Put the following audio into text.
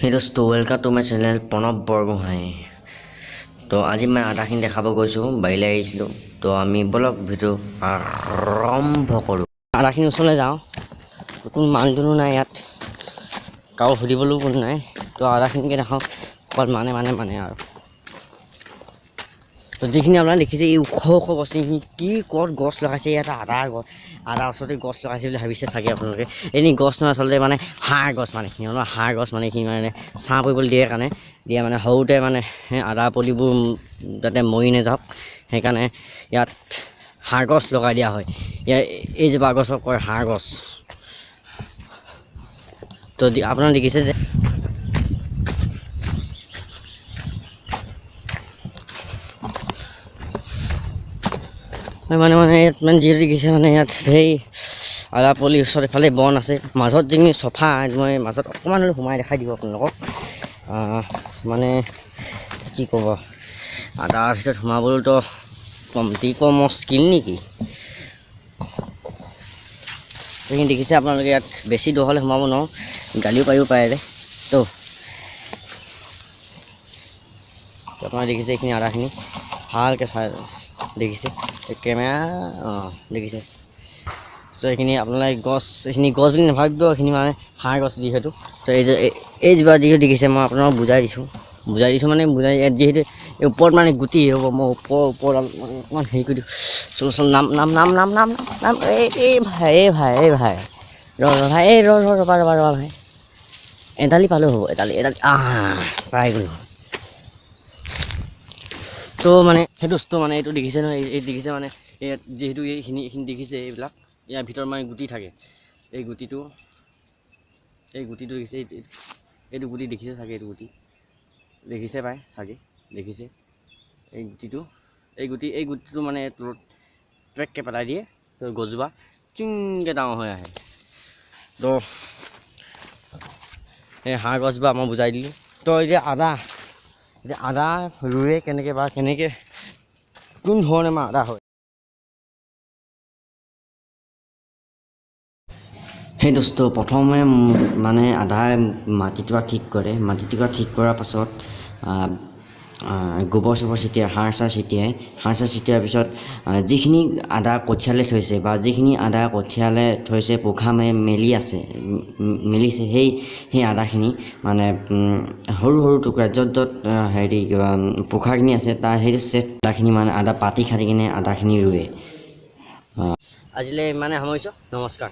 Hey dosto, welcome to my channel Pranab Borgohain. তো আজি মই আদাখিনি দেখাব গৈছোঁ বাইলে আহিছিলোঁ তো আমি বলক ভিডিঅ' আৰম্ভ কৰোঁ আদাখিনি ওচৰলৈ যাওঁ কোনো মানুহজনো নাই ইয়াত কাৰো সুধিবলৈও কোনো নাই তো আদাখিনিকে দেখাওঁ অকল মানে আৰু তো যিখিনি আপোনালোকে দেখিছে এই ওখ গছখিনি কি ক'ত গছ লগাইছে ইয়াত আদা ওচৰতে গছ লগাইছে বুলি ভাবিছে চাগে আপোনালোকে এনেই গছ নহয় আচলতে মানে হাঁহ গছ মানে এইখিনি হাঁহ গছ মানে এইখিনি মানে ছাঁ পৰিবলৈ দিয়ে কাৰণে দিয়ে মানে সৰুতে মানে আদা পুলিবোৰ যাতে মৰি নাযাওক সেইকাৰণে ইয়াত হাঁহ গছ লগাই দিয়া হয় এইজোপা গছক কয় হাঁহ গছ তো আপোনালোকে দেখিছে যে মানে ইয়াত মানে যিহেতু দেখিছে মানে ইয়াত সেই আদা পুলি ওচৰত এফালে বন আছে মাজত যিখিনি চফা মই মাজত অকণমান হ'লেও সোমাই দেখাই দিব আপোনালোকক মানে কি ক'ব আদাৰ ভিতৰত সোমাবলৈতো কম মুস্কিল নেকি সেইখিনি দেখিছে আপোনালোকে ইয়াত বেছি দূৰ হ'লে সোমাব নোৱাৰোঁ গালিও পাৰিব পাৰে তো আপোনালোকে দেখিছে এইখিনি আদাখিনি ভালকৈ চাই দেখিছে কেমেৰা দেখিছে তো এইখিনি আপোনালোকে এইখিনি গছ বুলি নাভাবিব এইখিনি মানে হাঁহ গছ যিহেতু তো এইজোপা যিহেতু দেখিছে মই আপোনালোকক বুজাই দিছোঁ মানে ইয়াত যিহেতু এই ওপৰত মানে গুটি হ'ব মই ওপৰত মানে অকণমান হেৰি কৰি দিওঁ চল নাম এই ভাই ৰ'বা ভাই এডালি পালেও হ'ব এডালি পাই গ'লোঁ তো মানে সেইটো মানে এইটো দেখিছে নহয় এই দেখিছে মানে ইয়াত যিহেতু এইখিনি দেখিছে এইবিলাক ইয়াৰ ভিতৰত মানে গুটি থাকে এই গুটিটো দেখিছে এইটো গুটি দেখিছে চাগে এইটো গুটি দেখিছে পাই চাগে দেখিছে এই গুটিটো মানে তলত ট্ৰেককৈ পেলাই দিয়ে তো গছজোপা চিংকৈ ডাঙৰ হৈ আহে তো এই হাঁহ গছজোপা মই বুজাই দিলোঁ তো এতিয়া আদা ৰুৱে কেনেকৈ কোন ধৰণে আমাৰ আদা হয় সেই দোস্ত প্ৰথমে মানে আদাৰ মাটিটুকুৰা ঠিক কৰে মাটিটুকুৰা ঠিক কৰাৰ পাছত গোবৰ চোবৰ ছটিয়াই সাৰ চাৰ ছটিয়াৰ পিছত যিখিনি আদা কঠিয়ালে থৈছে বা যিখিনি আদা কঠিয়ালে থৈছে পোখা মেলিছে সেই আদাখিনি মানে সৰু টুকুৰা য'ত হেৰি পোখাখিনি আছে তাৰ সেইটো চেট আদাখিনি মানে আদা পাতি খাটি কিনে আদাখিনি ৰুৱে আজিলৈ ইমানে সামৰিছোঁ নমস্কাৰ